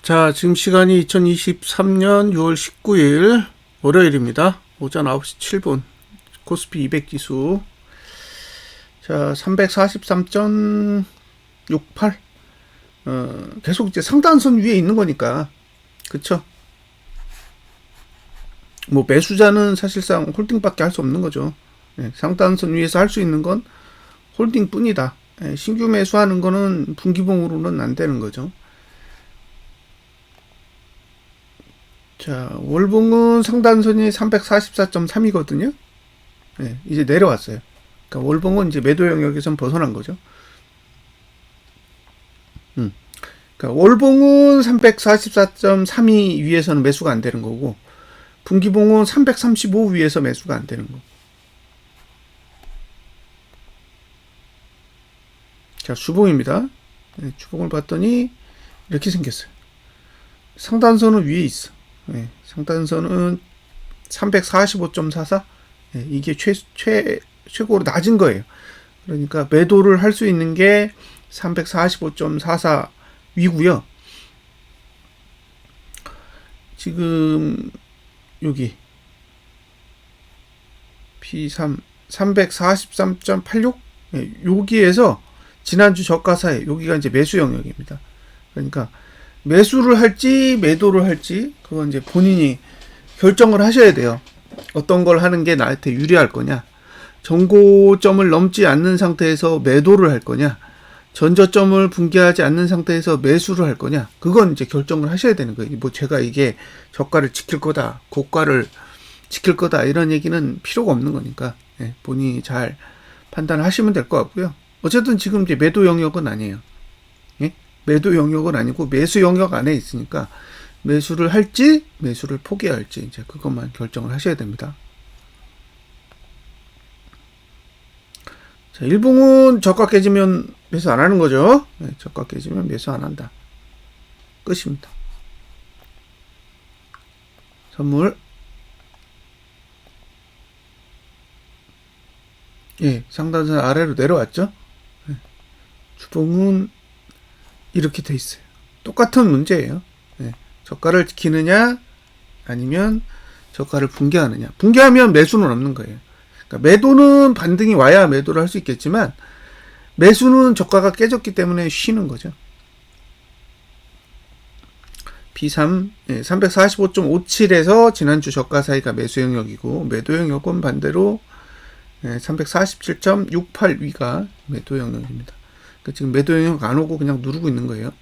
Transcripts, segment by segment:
자, 지금 시간이 2023년 6월 19일 월요일입니다. 오전 9시 7분 코스피 200 지수 자 343.68 계속 이제 상단선 위에 있는 거니까 그쵸? 뭐 매수자는 사실상 홀딩밖에 할 수 없는 거죠. 상단선 위에서 할 수 있는 건 홀딩 뿐이다. 신규 매수하는 거는 분기봉으로는 안 되는 거죠. 자, 월봉은 상단선이 344.3이거든요. 이제 내려왔어요. 그러니까 월봉은 이제 매도 영역에선 벗어난 거죠. 그러니까 월봉은 344.32 위에서는 매수가 안 되는 거고, 분기봉은 335 위에서 매수가 안 되는 거. 자, 주봉입니다. 주봉을 봤더니 이렇게 생겼어요. 상단선은 위에 있어. 상단선은 345.44. 이게 최고로 낮은 거예요. 그러니까 매도를 할 수 있는 게 345.44 위고요. 지금 여기 P3 343.86 여기에서 지난주 저가사에 여기가 이제 매수 영역입니다. 그러니까 매수를 할지 매도를 할지 그건 이제 본인이 결정을 하셔야 돼요. 어떤 걸 하는 게 나한테 유리할 거냐, 전고점을 넘지 않는 상태에서 매도를 할 거냐, 전저점을 붕괴하지 않는 상태에서 매수를 할 거냐, 그건 이제 결정을 하셔야 되는 거예요. 뭐 제가 이게 저가를 지킬 거다, 고가를 지킬 거다 이런 얘기는 필요가 없는 거니까 본인이 잘 판단하시면 될 것 같고요. 어쨌든 지금 이제 매도 영역은 아니에요. 매도 영역은 아니고 매수 영역 안에 있으니까 매수를 할지 매수를 포기할지 이제 그것만 결정을 하셔야 됩니다. 자, 일봉은 저가 깨지면 매수 안 하는 거죠. 저가 깨지면 매수 안 한다. 끝입니다. 선물. 상단선 아래로 내려왔죠. 주봉은 이렇게 돼 있어요. 똑같은 문제예요. 저가를 지키느냐 아니면 저가를 붕괴하느냐. 붕괴하면 매수는 없는 거예요. 그러니까 매도는 반등이 와야 매도를 할 수 있겠지만 매수는 저가가 깨졌기 때문에 쉬는 거죠. B3 345.57에서 지난주 저가 사이가 매수 영역이고, 매도 영역은 반대로 347.68 위가 매도 영역입니다. 그러니까 지금 매도 영역 안 오고 그냥 누르고 있는 거예요.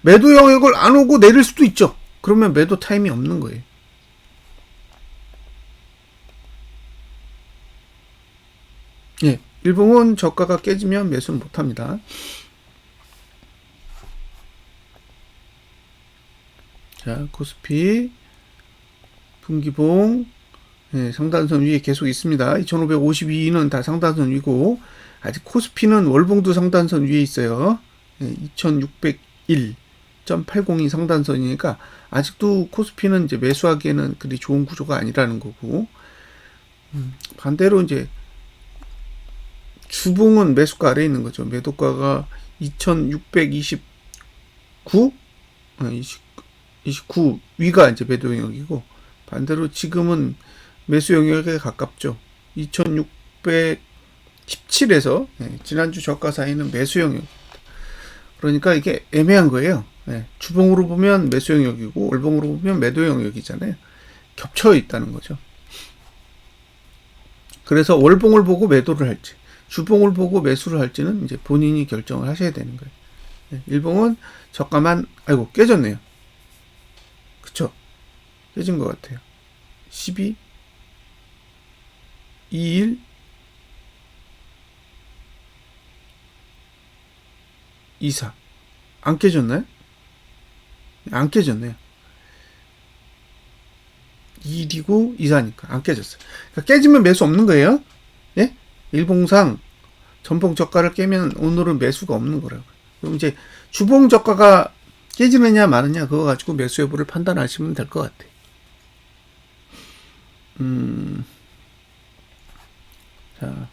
매도 영역을 안 오고 내릴 수도 있죠. 그러면 매도 타임이 없는 거예요. 일봉은 저가가 깨지면 매수는 못합니다. 자, 코스피 분기봉 상단선 위에 계속 있습니다. 2552는 다 상단선 위고, 아직 코스피는 월봉도 상단선 위에 있어요. 2601.80이 상단선이니까 아직도 코스피는 이제 매수하기에는 그리 좋은 구조가 아니라는 거고, 반대로 이제 주봉은 매수가 아래에 있는 거죠. 매도가가 2629 29 위가 이제 매도 영역이고, 반대로 지금은 매수 영역에 가깝죠. 2617에서 지난주 저가 사이는 매수 영역. 그러니까 이게 애매한 거예요. 주봉으로 보면 매수 영역이고 월봉으로 보면 매도 영역이잖아요. 겹쳐 있다는 거죠. 그래서 월봉을 보고 매도를 할지 주봉을 보고 매수를 할지는 이제 본인이 결정을 하셔야 되는 거예요. 일봉은 저가만 깨졌네요. 그쵸? 깨진 것 같아요. 12 21 24 안 깨졌나요? 안 깨졌네요. 2이고 24니까 안 깨졌어요. 그러니까 깨지면 매수 없는 거예요. 일봉상 전봉 저가를 깨면 오늘은 매수가 없는 거라고요. 그럼 이제 주봉 저가가 깨지느냐 마느냐 그거 가지고 매수 여부를 판단하시면 될 것 같아요. 자,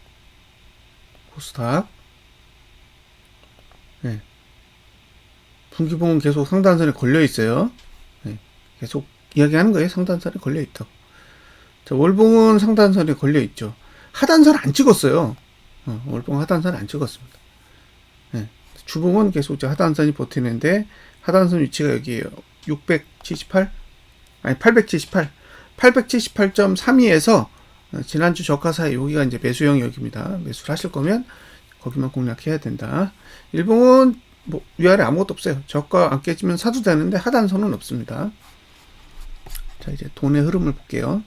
코스닥 분기봉은 계속 상단선에 걸려 있어요. 네, 계속 이야기하는 거예요. 상단선에 걸려 있다고. 자, 월봉은 상단선에 걸려 있죠. 하단선 안 찍었어요. 월봉 하단선 안 찍었습니다. 네, 주봉은 계속 이제 하단선이 버티는데 하단선 위치가 여기에요. 678? 아니 878. 878.32에서 지난주 저가 사이 여기가 이제 매수 영역입니다. 매수를 하실 거면 거기만 공략해야 된다. 일봉은 뭐 위아래 아무것도 없어요. 저가 안 깨지면 사도 되는데 하단선은 없습니다. 자, 이제 돈의 흐름을 볼게요.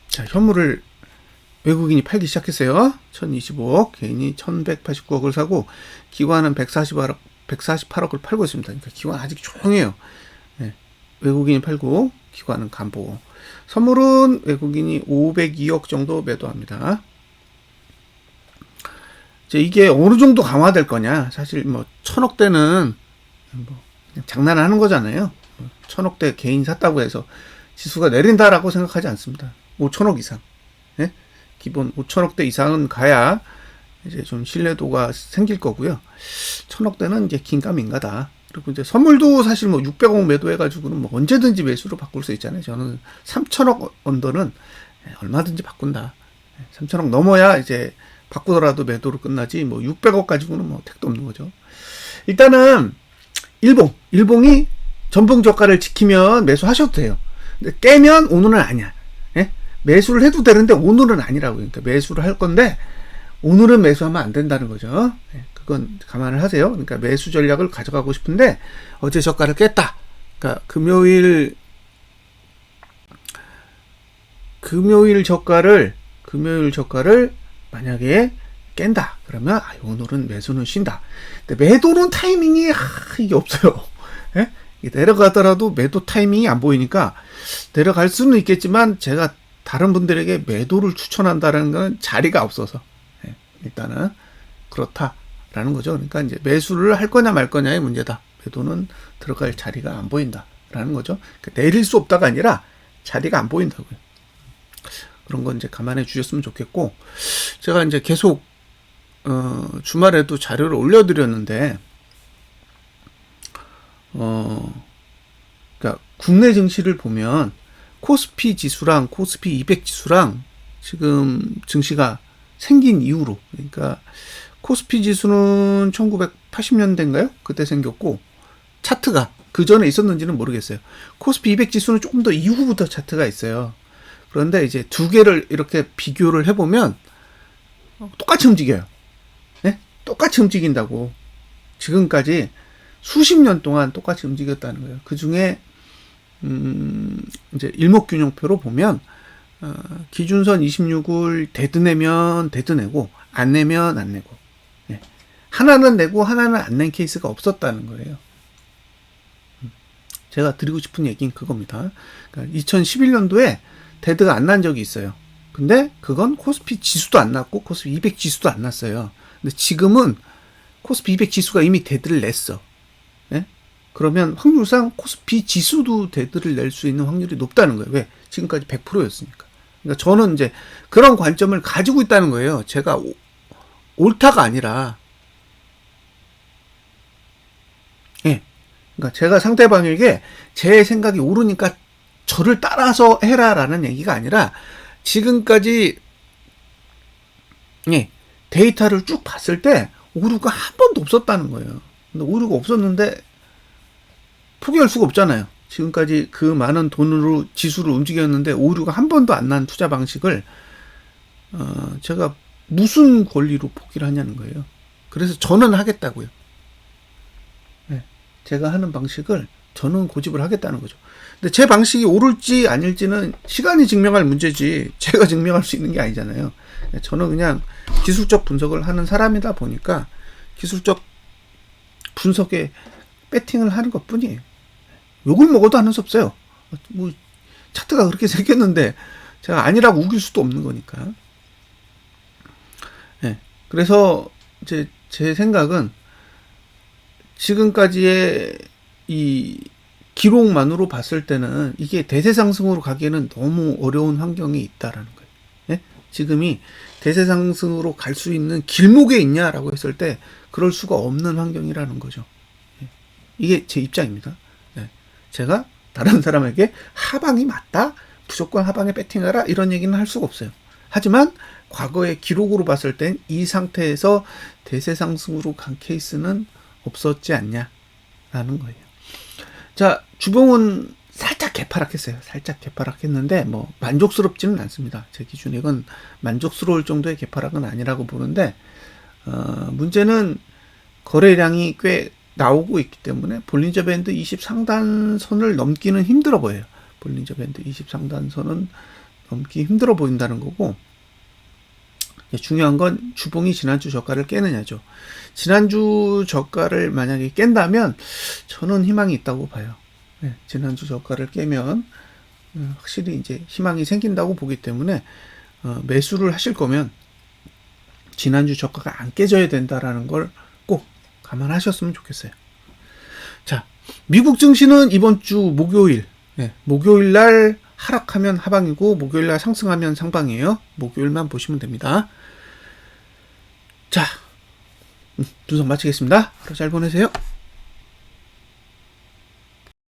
자, 현물을 외국인이 팔기 시작했어요. 1025억, 개인이 1189억을 사고 기관은 148억을 팔고 있습니다. 그러니까 기관 아직 조용해요. 네, 외국인이 팔고 기관은 간보고. 선물은 외국인이 502억 정도 매도합니다. 이제 이게 어느 정도 강화될 거냐? 사실 뭐 1000억대는 뭐 그냥 장난하는 거잖아요. 1000억대 개인 샀다고 해서 지수가 내린다라고 생각하지 않습니다. 5천억 이상. 네? 기본 5천억대 이상은 가야 이제 좀 신뢰도가 생길 거고요. 1000억대는 이제 긴가민가다. 그리고 이제 선물도 사실 뭐 600억 매도해가지고는 뭐 언제든지 매수로 바꿀 수 있잖아요. 저는 3000억 언더는 얼마든지 바꾼다. 3000억 넘어야 이제 바꾸더라도 매도로 끝나지 뭐 600억 가지고는 뭐 택도 없는 거죠. 일단은 일봉이 전봉 저가를 지키면 매수하셔도 돼요. 근데 깨면 오늘은 아니야. 예? 매수를 해도 되는데 오늘은 아니라고요. 그러니까 매수를 할 건데 오늘은 매수하면 안 된다는 거죠. 예, 그건 감안을 하세요. 그러니까 매수 전략을 가져가고 싶은데 어제 저가를 깼다. 그러니까 금요일 저가를 만약에 깬다. 그러면 오늘은 매수는 쉰다. 근데 매도는 타이밍이 이게 없어요. 예? 내려가더라도 매도 타이밍이 안 보이니까 내려갈 수는 있겠지만 제가 다른 분들에게 매도를 추천한다는 건 자리가 없어서 일단은 그렇다라는 거죠. 그러니까 이제 매수를 할 거냐 말 거냐의 문제다. 매도는 들어갈 자리가 안 보인다라는 거죠. 그러니까 내릴 수 없다가 아니라 자리가 안 보인다고요. 그런 건 이제 감안해 주셨으면 좋겠고, 제가 이제 계속 주말에도 자료를 올려드렸는데 그러니까 국내 증시를 보면 코스피 지수랑 코스피 200 지수랑 지금 증시가 생긴 이후로, 그러니까 코스피 지수는 1980년대인가요? 그때 생겼고 차트가 그 전에 있었는지는 모르겠어요. 코스피 200 지수는 조금 더 이후부터 차트가 있어요. 그런데 이제 두 개를 이렇게 비교를 해보면 똑같이 움직여요. 네? 똑같이 움직인다고. 지금까지 수십 년 동안 똑같이 움직였다는 거예요. 그 중에 이제 일목균형표로 보면 기준선 26을 대드내면 대드내고 안 내면 안 내고, 예. 하나는 내고 하나는 안 낸 케이스가 없었다는 거예요. 제가 드리고 싶은 얘기는 그겁니다. 그러니까 2011년도에 대드가 안 난 적이 있어요. 근데 그건 코스피 지수도 안 났고 코스피 200 지수도 안 났어요. 근데 지금은 코스피 200 지수가 이미 대드를 냈어. 예? 그러면 확률상 코스피 지수도 대드를 낼 수 있는 확률이 높다는 거예요. 왜? 지금까지 100%였으니까. 그러니까 저는 이제 그런 관점을 가지고 있다는 거예요. 제가 옳다가 아니라, 예. 그러니까 제가 상대방에게 제 생각이 옳으니까 저를 따라서 해라라는 얘기가 아니라 지금까지, 예, 데이터를 쭉 봤을 때 오류가 한 번도 없었다는 거예요. 근데 오류가 없었는데 포기할 수가 없잖아요. 지금까지 그 많은 돈으로 지수를 움직였는데 오류가 한 번도 안 난 투자 방식을 제가 무슨 권리로 포기를 하냐는 거예요. 그래서 저는 하겠다고요. 네, 제가 하는 방식을 저는 고집을 하겠다는 거죠. 근데 제 방식이 옳을지 아닐지는 시간이 증명할 문제지 제가 증명할 수 있는 게 아니잖아요. 저는 그냥 기술적 분석을 하는 사람이다 보니까 기술적 분석에 배팅을 하는 것 뿐이에요. 욕을 먹어도 하는 수 없어요. 뭐 차트가 그렇게 생겼는데 제가 아니라고 우길 수도 없는 거니까. 네, 그래서 이제 제 생각은 지금까지의 이 기록만으로 봤을 때는 이게 대세 상승으로 가기에는 너무 어려운 환경이 있다라는 거예요. 예? 지금이 대세 상승으로 갈 수 있는 길목에 있냐라고 했을 때 그럴 수가 없는 환경이라는 거죠. 예. 이게 제 입장입니다. 예. 제가 다른 사람에게 하방이 맞다? 무조건 하방에 배팅하라? 이런 얘기는 할 수가 없어요. 하지만 과거의 기록으로 봤을 땐 이 상태에서 대세 상승으로 간 케이스는 없었지 않냐라는 거예요. 자, 주봉은 살짝 개파락했어요. 살짝 개파락했는데 뭐 만족스럽지는 않습니다. 제 기준에 이건 만족스러울 정도의 개파락은 아니라고 보는데 문제는 거래량이 꽤 나오고 있기 때문에 볼린저 밴드 20 상단선을 넘기는 힘들어 보여요. 볼린저 밴드 20 상단선은 넘기 힘들어 보인다는 거고, 중요한 건 주봉이 지난주 저가를 깨느냐죠. 지난주 저가를 만약에 깬다면 저는 희망이 있다고 봐요. 네, 지난주 저가를 깨면 확실히 이제 희망이 생긴다고 보기 때문에 매수를 하실 거면 지난주 저가가 안 깨져야 된다라는 걸 꼭 감안하셨으면 좋겠어요. 자, 미국 증시는 이번 주 목요일, 목요일 날 하락하면 하방이고 목요일 날 상승하면 상방이에요. 목요일만 보시면 됩니다. 자, 분석 마치겠습니다. 하루 잘 보내세요.